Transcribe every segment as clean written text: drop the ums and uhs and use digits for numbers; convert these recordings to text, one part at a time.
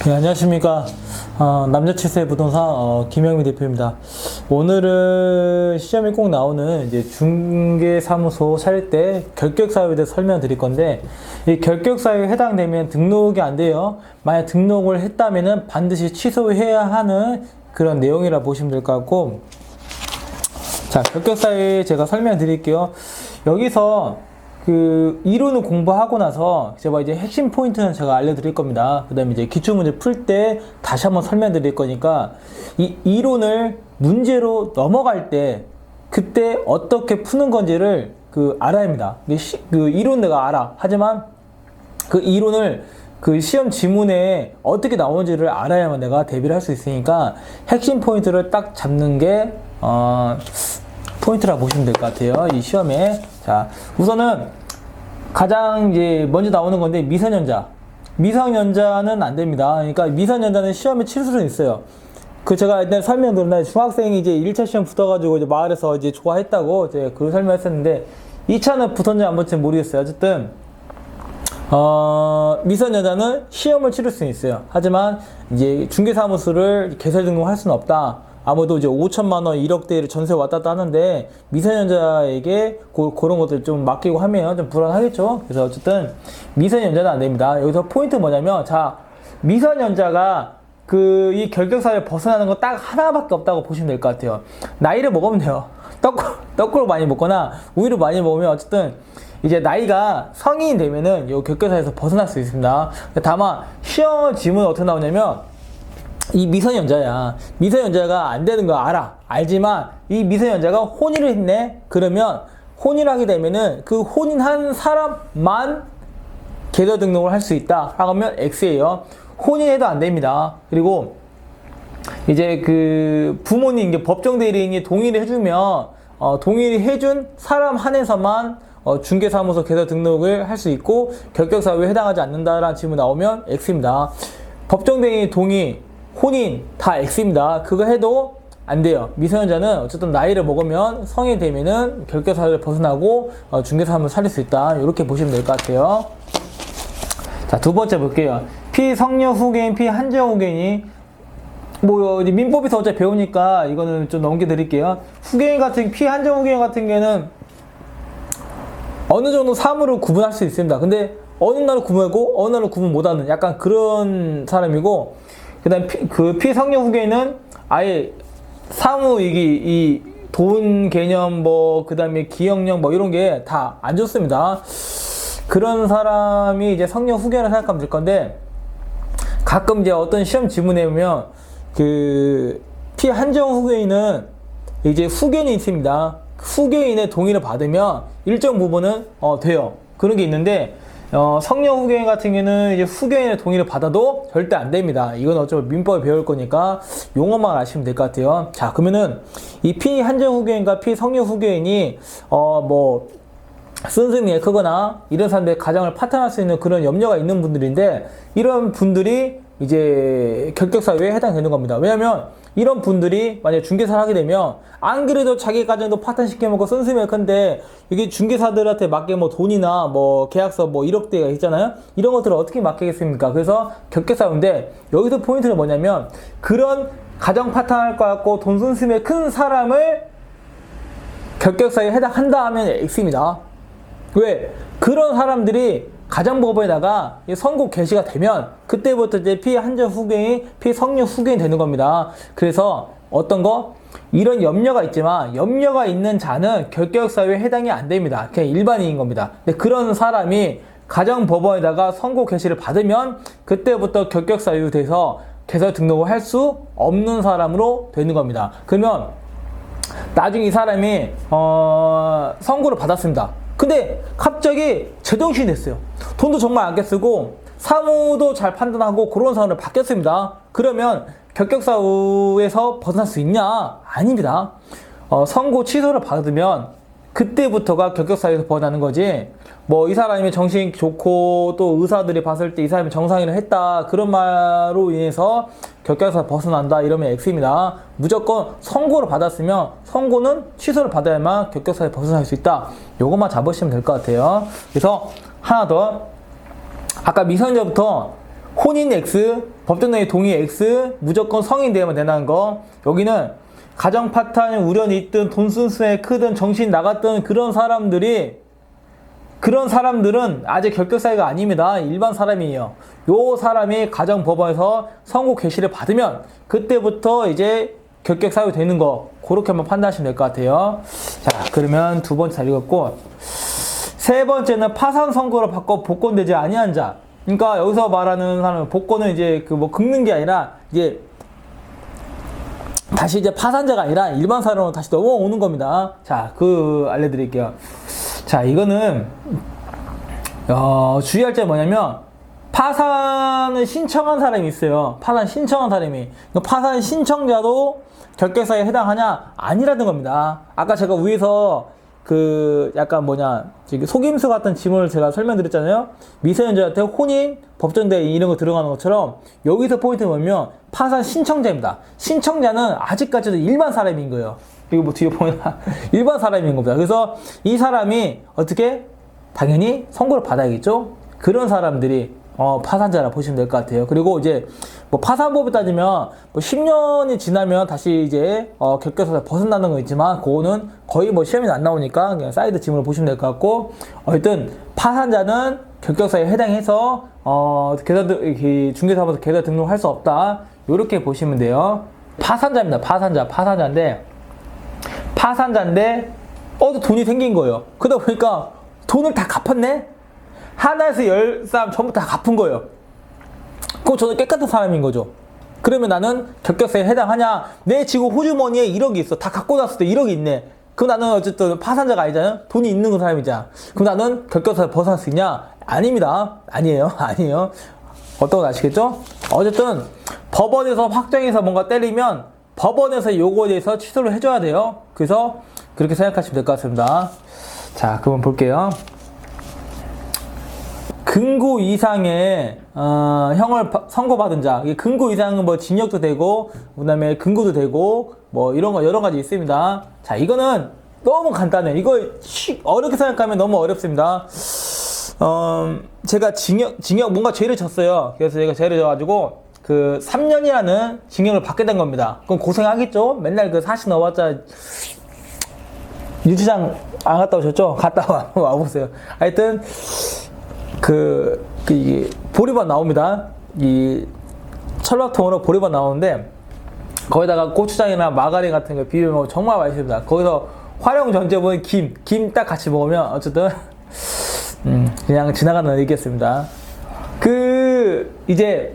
네, 안녕하십니까. 남자칠세 부동산 김영미 대표입니다. 오늘은 시험에 꼭 나오는 이제 중개사무소 차릴 때 결격사유에 대해서 설명드릴 건데, 이 결격사유에 해당되면 등록이 안 돼요. 만약 등록을 했다면은 반드시 취소해야 하는 그런 내용이라 보시면 될 것 같고, 자, 결격사유에 제가 설명드릴게요. 여기서 이론을 공부하고 나서 제가 이제 핵심 포인트는 제가 알려드릴 겁니다. 그 다음에 이제 기출문제 풀 때 다시 한번 설명드릴 거니까 이 이론을 문제로 넘어갈 때 그때 어떻게 푸는 건지를 알아야 합니다. 이론 내가 알아. 하지만 그 이론을 시험 지문에 어떻게 나오는지를 알아야만 내가 대비를 할 수 있으니까 핵심 포인트를 딱 잡는 게 포인트라 보시면 될 것 같아요. 이 시험에. 자, 우선은 가장 이제 먼저 나오는 건데 미성년자. 미성년자는 안 됩니다. 그러니까 미성년자는 시험에 칠 수는 있어요. 제가 일단 설명드렸는데 중학생이 이제 1차 시험 붙어가지고 이제 마을에서 이제 좋아했다고 이제 설명했었는데 2차는 붙었는지 안 붙었는지 모르겠어요. 어쨌든 미성년자는 시험을 치를 수는 있어요. 하지만 이제 중개사무소를 개설 등록할 수는 없다. 아무래도 이제 5천만 원, 1억대를 전세 왔다 갔다 하는데 미성년자에게 그런 것들 좀 맡기고 하면 좀 불안하겠죠. 그래서 어쨌든 미성년자는 안 됩니다. 여기서 포인트 뭐냐면, 자, 미성년자가 이 결격사유를 벗어나는 거 딱 하나밖에 없다고 보시면 될 것 같아요. 나이를 먹으면 돼요. 떡국을 많이 먹거나 우유를 많이 먹으면 어쨌든 이제 나이가 성인이 되면은 이 결격사유에서 벗어날 수 있습니다. 다만 시험 지문이 어떻게 나오냐면, 이 미성년자야. 미성년자가 안 되는 거 알아. 알지만 이 미성년자가 혼인을 했네. 그러면 혼인을 하게 되면은 그 혼인한 사람만 계좌 등록을 할 수 있다. 하면 X예요. 혼인해도 안 됩니다. 그리고 이제 부모님, 이제 법정 대리인이 동의를 해주면 동의를 해준 사람 한해서만 중개사무소 계좌 등록을 할 수 있고 결격사유에 해당하지 않는다라는 질문이 나오면 X입니다. 법정 대리인 동의, 혼인 다 X입니다. 그거 해도 안 돼요. 미성년자는 어쨌든 나이를 먹으면 성인이 되면은 결격사유를 벗어나고 중개사무소를 차릴 수 있다. 이렇게 보시면 될 것 같아요. 자, 두 번째 볼게요. 피성녀 후계인, 피한정 후계인이 이제 민법에서 어차피 배우니까 이거는 좀 넘겨드릴게요. 피한정 후계인 같은 경우는 어느 정도 사물을 구분할 수 있습니다. 근데 어느 날은 구분하고 어느 날은 구분 못하는 약간 그런 사람이고, 그 다음 피성녀 후계인은 아예 사무이기, 돈 개념, 그 다음에 기억력, 이런 게 다 안 좋습니다. 그런 사람이 이제 성녀 후계인을 생각하면 될 건데, 가끔 이제 어떤 시험 지문에 보면, 피한정 후계인은 이제 후계인이 있습니다. 후계인의 동의를 받으면 일정 부분은 돼요. 그런 게 있는데, 성녀 후계인 같은 경우는 이제 후계인의 동의를 받아도 절대 안 됩니다. 이건 어차피 민법에 배울 거니까 용어만 아시면 될 것 같아요. 자, 그러면은 이 피한정 후계인과 피성녀 후계인이 쓴승이 크거나 이런 사람들의 가정을 파탄할 수 있는 그런 염려가 있는 분들인데, 이런 분들이 이제 결격사유에 해당되는 겁니다. 왜냐면 이런 분들이 만약 중개사를 하게 되면 안 그래도 자기 가정도 파탄시켜먹고 쓴스멜 큰데 이게 중개사들한테 맡게 돈이나 계약서 1억대가 있잖아요. 이런 것들을 어떻게 맡기겠습니까? 그래서 결격사유인데, 여기서 포인트는 뭐냐면 그런 가정 파탄할 것 같고 돈 쓴스멜 큰 사람을 결격사유에 해당한다 하면 X입니다. 왜? 그런 사람들이 가정법에다가 선고 개시가 되면 그때부터 이제 피한정 후계인, 피성녀 후계인 되는 겁니다. 그래서 이런 염려가 있지만 염려가 있는 자는 결격사유에 해당이 안 됩니다. 그냥 일반인인 겁니다. 근데 그런 사람이 가정법원에다가 선고 개시를 받으면 그때부터 결격사유 돼서 개설 등록을 할 수 없는 사람으로 되는 겁니다. 그러면 나중에 이 사람이 선고를 받았습니다. 근데 갑자기 제정신이 됐어요. 돈도 정말 아껴 쓰고 사무도 잘 판단하고 그런 사람으로 바뀌었습니다. 그러면 결격사유에서 벗어날 수 있냐? 아닙니다. 선고 취소를 받으면 그때부터가 결격사유에서 벗어나는 거지, 이 사람이 정신이 좋고 또 의사들이 봤을 때 이 사람이 정상이를 했다 그런 말로 인해서 결격사유에서 벗어난다 이러면 X입니다. 무조건 선고를 받았으면 선고는 취소를 받아야만 결격사유에서 벗어날 수 있다. 요것만 잡으시면 될 것 같아요. 그래서 하나 더, 아까 미성년자부터 혼인 X, 법정대행 동의 X, 무조건 성인 되면 된다는 거. 여기는 가정 파탄 우련이 있든 돈 쓴 수에 크든 정신 나갔든 그런 사람들은 아직 결격 사유가 아닙니다. 일반 사람이에요. 요 사람이 가정법원에서 선고 개시를 받으면 그때부터 이제 결격 사유 되는 거, 그렇게 한번 판단하시면 될 것 같아요. 자, 그러면 두 번째 잘 읽었고, 세 번째는 파산 선고를 받고 복권되지 아니한 자. 그러니까 여기서 말하는 사람은 복권은 이제 그 뭐 긁는 게 아니라 이제 다시 이제 파산자가 아니라 일반 사람으로 다시 넘어오는 겁니다. 자, 알려드릴게요. 자, 이거는 주의할 점이 뭐냐면 파산을 신청한 사람이 있어요. 파산 신청한 사람이. 파산 신청자도 결격사유에 해당하냐? 아니라는 겁니다. 아까 제가 위에서 속임수 같은 지문을 제가 설명드렸잖아요. 미성년자한테 혼인, 법정대행 이런 거 들어가는 것처럼 여기서 포인트는 뭐냐면 파산 신청자입니다. 신청자는 아직까지도 일반 사람인 거예요. 이거 뭐 뒤에 보면 일반 사람인 겁니다. 그래서 이 사람이 어떻게? 당연히 선고를 받아야겠죠? 그런 사람들이 파산자라 보시면 될 것 같아요. 그리고 이제 뭐 파산법에 따지면 뭐 10년이 지나면 다시 이제 결격사유에서 벗어나는 거 있지만 그거는 거의 뭐 시험이 안 나오니까 그냥 사이드 지문을 보시면 될 것 같고, 어쨌든 파산자는 결격사유에 해당해서 중개사무소 계좌 등록할 수 없다. 이렇게 보시면 돼요. 파산자입니다. 파산자인데 돈이 생긴 거예요. 그러다 보니까 돈을 다 갚았네? 하나에서 10사람 전부 다 갚은 거예요. 그럼 저는 깨끗한 사람인 거죠. 그러면 나는 결격사유에 해당하냐? 내 지금 호주머니에 1억이 있어. 다 갖고 났을 때 1억이 있네. 그럼 나는 어쨌든 파산자가 아니잖아요? 돈이 있는 사람이잖아. 그럼 나는 결격사유 벗어날 수 있냐? 아닙니다. 아니에요. 어떤 건 아시겠죠? 어쨌든 법원에서 확정해서 뭔가 때리면 법원에서 요거에 대해서 취소를 해줘야 돼요. 그래서 그렇게 생각하시면 될 것 같습니다. 자, 그럼 볼게요. 금고 이상의 형을 선고받은 자. 금고 이상은 뭐 징역도 되고, 그다음에 금고도 되고, 뭐 이런 거 여러 가지 있습니다. 자, 이거는 너무 간단해. 이거 어렵게 생각하면 너무 어렵습니다. 제가 징역 뭔가 죄를 졌어요. 그래서 제가 죄를 져가지고 3년이라는 징역을 받게 된 겁니다. 그럼 고생하겠죠? 맨날 사시 넣어봤자 유치장 안 갔다 오셨죠? 갔다 와보세요. 하여튼 이게 보리밥 나옵니다. 이 철밥통으로 보리밥 나오는데 거기다가 고추장이나 마가린 같은 거 비벼 먹으면 정말 맛있습니다. 거기서 활용 전제보는 김 딱 같이 먹으면 어쨌든 그냥 지나가는 얘기였습니다. 이제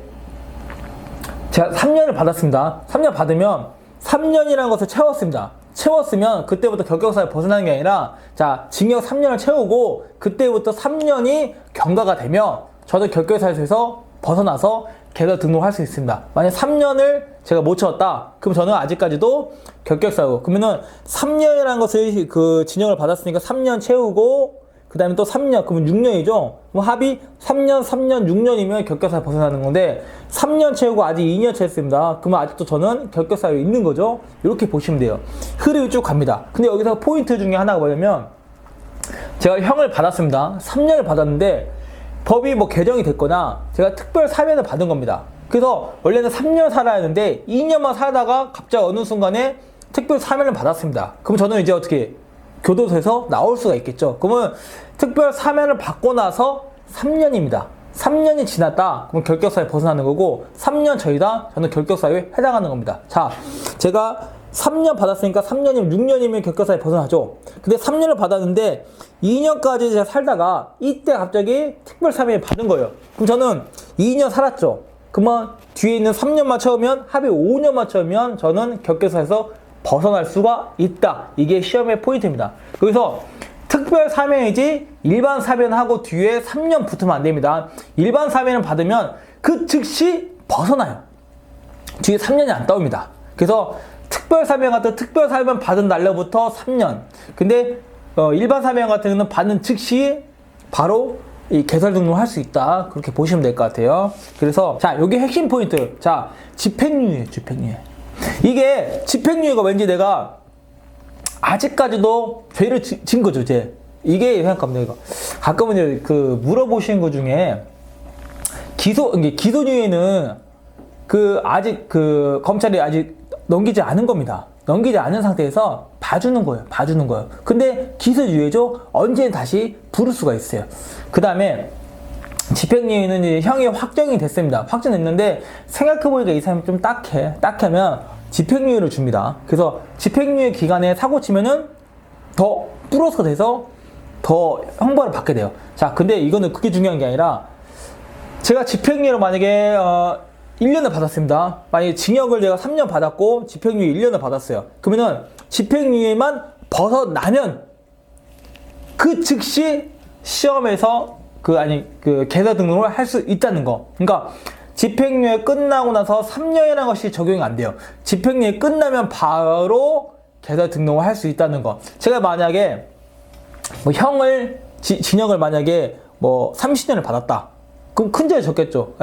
제가 3년을 받았습니다. 3년 받으면 3년이라는 것을 채웠으면 그때부터 결격사유 벗어나는 게 아니라, 자, 징역 3년을 채우고 그때부터 3년이 경과가 되면 저도 결격사유에서 벗어나서 계좌 등록할 수 있습니다. 만약 3년을 제가 못 채웠다, 그럼 저는 아직까지도 결격사유, 그러면은 3년이라는 것을 징역을 받았으니까 3년 채우고 그 다음에 또 3년, 그러면 6년이죠? 그럼 합이 3년, 6년이면 결격사유 벗어나는 건데, 3년 채우고 아직 2년 채웠습니다. 그러면 아직도 저는 결격사유 있는 거죠? 이렇게 보시면 돼요. 흐름이 쭉 갑니다. 근데 여기서 포인트 중에 하나가 뭐냐면, 제가 형을 받았습니다. 3년을 받았는데, 법이 뭐 개정이 됐거나, 제가 특별 사면을 받은 겁니다. 그래서 원래는 3년 살아야 하는데, 2년만 살다가 갑자기 어느 순간에 특별 사면을 받았습니다. 그럼 저는 이제 어떻게 교도소에서 나올 수가 있겠죠. 그러면 특별 사면을 받고 나서 3년입니다. 3년이 지났다. 그럼 결격사유에 벗어나는 거고, 3년 전이다. 저는 결격사유에 해당하는 겁니다. 자, 제가 3년 받았으니까 3년이면 6년이면 결격사유에 벗어나죠. 근데 3년을 받았는데 2년까지 제가 살다가 이때 갑자기 특별 사면을 받은 거예요. 그럼 저는 2년 살았죠. 그러면 뒤에 있는 3년만 채우면, 합의 5년만 채우면 저는 결격사유에서 벗어날 수가 있다. 이게 시험의 포인트입니다. 그래서 특별 사면이지 일반 사면하고 뒤에 3년 붙으면 안 됩니다. 일반 사면을 받으면 그 즉시 벗어나요. 뒤에 3년이 안 떠옵니다. 그래서 특별 사면 같은 특별 사면 받은 날로부터 3년. 근데 일반 사면 같은 경우는 받는 즉시 바로 이 개설 등록을 할 수 있다. 그렇게 보시면 될 것 같아요. 그래서 자, 여기 핵심 포인트. 자, 집행유예. 이게 집행유예가 왠지 내가 아직까지도 죄를 진 거죠, 이게 생각합니다, 이거. 가끔은 물어보시는 것 중에 이게 기소유예는 아직 검찰이 아직 넘기지 않은 겁니다. 넘기지 않은 상태에서 봐주는 거예요. 근데 기소유예죠? 언제 다시 부를 수가 있어요. 그 다음에 집행유예는 이제 형이 확정이 됐습니다. 확정됐는데 생각해보니까 이 사람이 좀 딱하면 집행유예를 줍니다. 그래서 집행유예 기간에 사고 치면은 더 플러스가 돼서 더 형벌을 받게 돼요. 자, 근데 이거는 그게 중요한 게 아니라 제가 집행유예로 만약에 1년을 받았습니다. 만약에 징역을 제가 3년 받았고 집행유예 1년을 받았어요. 그러면은 집행유예만 벗어나면 그 즉시 시험에서 개사 등록을 할 수 있다는 거. 그러니까 집행유예 끝나고 나서 3년이라는 것이 적용이 안 돼요. 집행유예 끝나면 바로 개사 등록을 할 수 있다는 거. 제가 만약에 징역을 만약에 30년을 받았다. 그럼 큰 죄를 졌겠죠.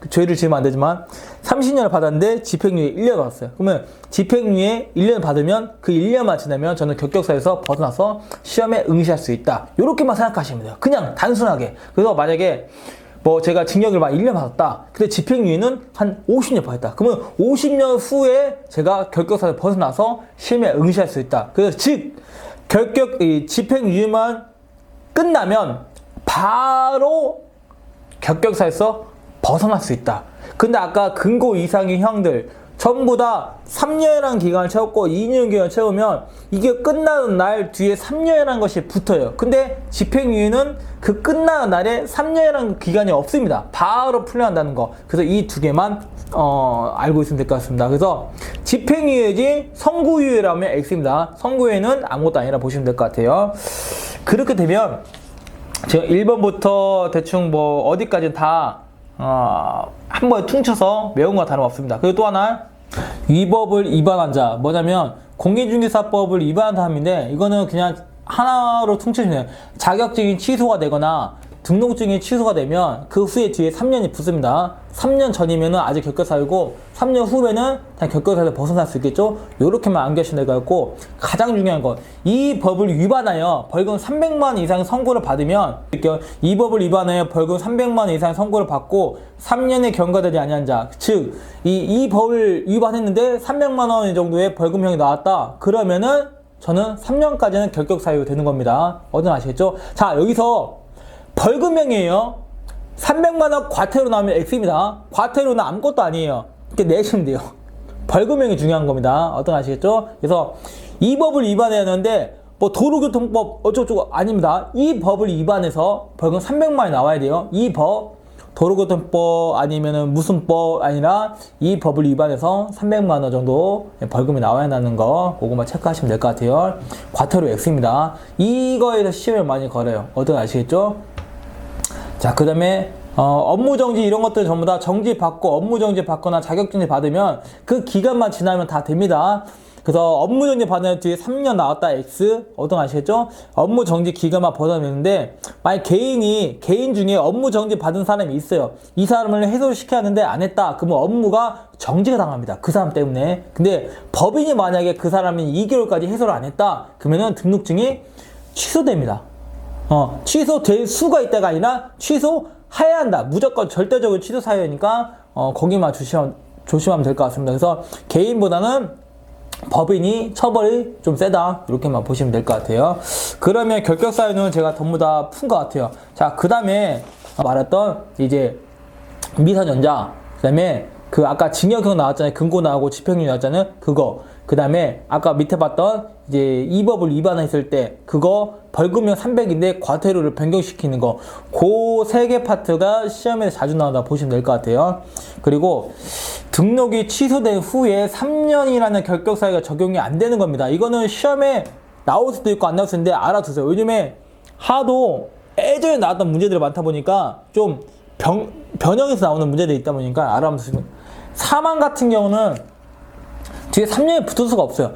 죄를 지으면 안 되지만 30년을 받았는데 집행유예 1년 받았어요. 그러면 집행유예 1년 받으면 그 1년만 지나면 저는 격격사에서 벗어나서 시험에 응시할 수 있다. 요렇게만 생각하시면 돼요. 그냥 단순하게. 그래서 만약에 제가 징역을 1년 받았다. 근데 집행유예는 한 50년 받았다. 그러면 50년 후에 제가 격격사에서 벗어나서 시험에 응시할 수 있다. 그래서 집행유예만 끝나면 바로 격격사에서 벗어날 수 있다. 근데 아까 금고 이상의 형들 전부 다 3년이라는 기간을 채웠고 2년 기간을 채우면 이게 끝나는 날 뒤에 3년이라는 것이 붙어요. 근데 집행유예는 그 끝나는 날에 3년이라는 기간이 없습니다. 바로 풀려난다는 거. 그래서 이 두 개만 알고 있으면 될 것 같습니다. 그래서 집행유예지 선고유예라면 X입니다. 선고유예는 아무것도 아니라 보시면 될 것 같아요. 그렇게 되면 제가 1번부터 대충 어디까지 다 한 번에 퉁쳐서 외운 거 다름없습니다. 그리고 또 하나, 위법을 위반한 자. 뭐냐면 공인중개사법을 위반한 사람인데 이거는 그냥 하나로 퉁쳐주네요. 자격증이 취소가 되거나 등록증이 취소가 되면 그 후에 뒤에 3년이 붙습니다. 3년 전이면은 아직 격격사유고 3년 후에는 그냥 격격사에서 벗어날 수 있겠죠? 요렇게만 암기하시면 될 것 같고, 가장 중요한 건 이 법을 위반하여 벌금 300만 원 이상 선고를 받으면, 이 법을 위반하여 벌금 300만 원 이상 선고를 받고 3년에 경과되지 아니한 자, 즉 이 법을 위반했는데 300만 원 정도의 벌금형이 나왔다. 그러면은 저는 3년까지는 격격사유 되는 겁니다. 어디 아시겠죠? 자, 여기서 벌금형이에요. 300만원 과태료 나오면 X입니다. 과태료는 아무것도 아니에요. 이렇게 내시면 돼요. 벌금형이 중요한 겁니다. 어떤 아시겠죠? 그래서 이 법을 위반해야 하는데 도로교통법 어쩌고저쩌고 아닙니다. 이 법을 위반해서 벌금 300만원이 나와야 돼요. 이 법 도로교통법 아니면은 무슨 법 아니라 이 법을 위반해서 300만원 정도 벌금이 나와야 하는 거, 그거만 체크하시면 될 것 같아요. 과태료 X입니다. 이거에서 시험을 많이 걸어요. 어떤 아시겠죠? 자, 그 다음에 업무정지 이런 것들 전부 다 정지 받고 업무정지 받거나 자격정지 받으면 그 기간만 지나면 다 됩니다. 그래서 업무정지 받은 뒤에 3년 나왔다 X. 어떤 아시겠죠? 업무정지 기간만 벗어나는데 만약 개인 중에 업무정지 받은 사람이 있어요. 이 사람을 해소를 시켜야 하는데 안 했다. 그러면 업무가 정지가 당합니다. 그 사람 때문에. 근데 법인이 만약에 그 사람이 2개월까지 해소를 안 했다. 그러면은 등록증이 취소됩니다. 취소될 수가 있다가 아니라 취소해야 한다. 무조건 절대적으로 취소 사유니까 거기만 조심하면 될 것 같습니다. 그래서 개인보다는 법인이 처벌이 좀 세다. 이렇게만 보시면 될 것 같아요. 그러면 결격 사유는 제가 전부 다 푼 것 같아요. 자, 그 다음에 말했던 이제 미성년자, 그 다음에 아까 징역형 나왔잖아요. 금고 나오고 집행유예 나왔잖아요. 그거. 그 다음에 아까 밑에 봤던 이제 이 법을 위반했을 때 그거 벌금형 300인데 과태료를 변경시키는 거, 그 세 개 파트가 시험에서 자주 나온다 보시면 될 것 같아요. 그리고 등록이 취소된 후에 3년이라는 결격 사유가 적용이 안 되는 겁니다. 이거는 시험에 나올 수도 있고 안 나올 수도 있는데 알아두세요. 요즘에 하도 예전에 나왔던 문제들이 많다 보니까 좀 변형해서 나오는 문제들이 있다 보니까 알아두세요. 사망 같은 경우는 뒤에 3년이 붙을 수가 없어요.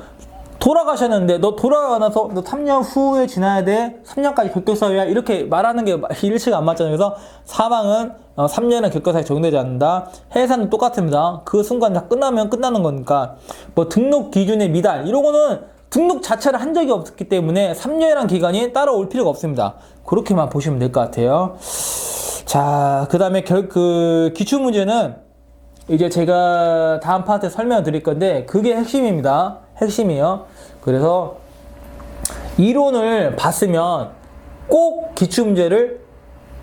돌아가셨는데 너 돌아가고 나서 너 3년 후에 지나야 돼. 3년까지 격격사유야. 이렇게 말하는 게 일치가 안 맞잖아요. 그래서 사망은 3년은 격격사유 적용되지 않는다. 해산은 똑같습니다. 그 순간 다 끝나면 끝나는 거니까. 등록 기준의 미달 이런 거는 등록 자체를 한 적이 없기 때문에 3년이라는 기간이 따라올 필요가 없습니다. 그렇게만 보시면 될 것 같아요. 자, 그 다음에 기출 문제는 이제 제가 다음 파트에 설명을 드릴 건데, 그게 핵심입니다. 핵심이에요. 그래서 이론을 봤으면 꼭 기출 문제를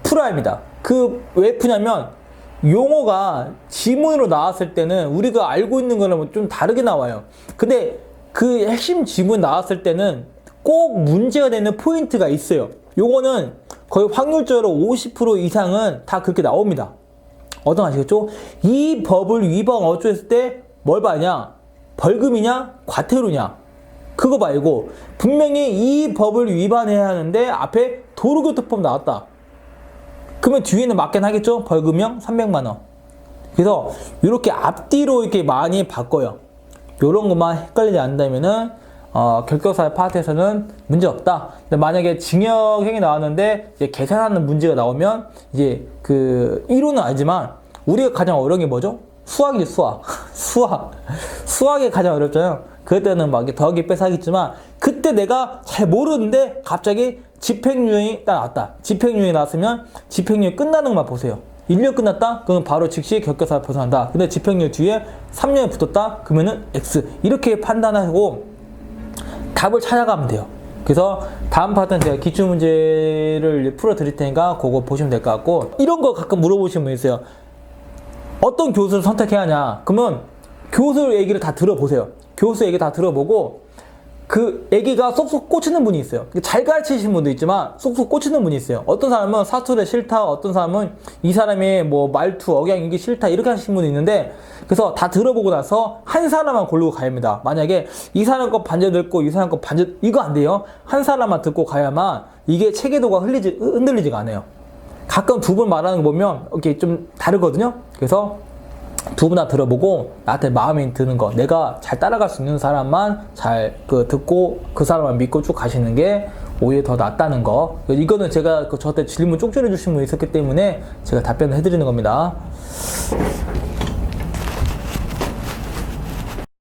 풀어야 합니다. 왜 푸냐면, 용어가 지문으로 나왔을 때는 우리가 알고 있는 거는 좀 다르게 나와요. 근데 그 핵심 지문 나왔을 때는 꼭 문제가 되는 포인트가 있어요. 요거는 거의 확률적으로 50% 이상은 다 그렇게 나옵니다. 어떤 아시겠죠? 이 법을 위반 어쩌했을 때 뭘 봐냐? 벌금이냐? 과태료냐? 그거 말고 분명히 이 법을 위반해야 하는데 앞에 도로교통법 나왔다. 그러면 뒤에는 맞긴 하겠죠? 벌금형 300만 원. 그래서 이렇게 앞뒤로 이렇게 많이 바꿔요. 요런 것만 헷갈리지 않는다면은 결격사유 파트에서는 문제 없다. 근데 만약에 징역형이 나왔는데 이제 계산하는 문제가 나오면 이제 이론은 알지만 우리가 가장 어려운 게 뭐죠? 수학이죠, 수학. 수학이 가장 어렵잖아요. 그때는 막 더하기 빼사기지만 그때 내가 잘 모르는데 갑자기 집행유예가 나왔다. 집행유예 나왔으면 집행유예 끝나는 것만 보세요. 1년 끝났다? 그러면 바로 즉시 결격사유 벗어난다. 근데 집행유예 뒤에 3년이 붙었다? 그러면은 X. 이렇게 판단하고 답을 찾아가면 돼요. 그래서 다음 파트는 제가 기출문제를 풀어드릴 테니까 그거 보시면 될 것 같고, 이런 거 가끔 물어보시는 분 있어요. 어떤 교수를 선택해야 하냐? 그러면 교수 얘기를 다 들어보세요. 교수 얘기 다 들어보고 그 얘기가 쏙쏙 꽂히는 분이 있어요. 잘 가르치시는 분도 있지만 쏙쏙 꽂히는 분이 있어요. 어떤 사람은 사투리 싫다, 어떤 사람은 이 사람의 뭐 말투, 억양 이게 싫다 이렇게 하시는 분이 있는데, 그래서 다 들어보고 나서 한 사람만 고르고 가야 합니다. 만약에 이 사람 거 반절 듣고 이 사람 거 반절, 이거 안 돼요. 한 사람만 듣고 가야만 이게 체계도가 흔들리지가 않아요. 가끔 두 분 말하는 거 보면 이렇게 좀 다르거든요. 그래서 두 분 다 들어보고 나한테 마음에 드는 거, 내가 잘 따라갈 수 있는 사람만 잘 듣고 그 사람만 믿고 쭉 가시는 게 오히려 더 낫다는 거. 이거는 제가 저한테 질문 쪽지를 주신 분이 있었기 때문에 제가 답변을 해드리는 겁니다.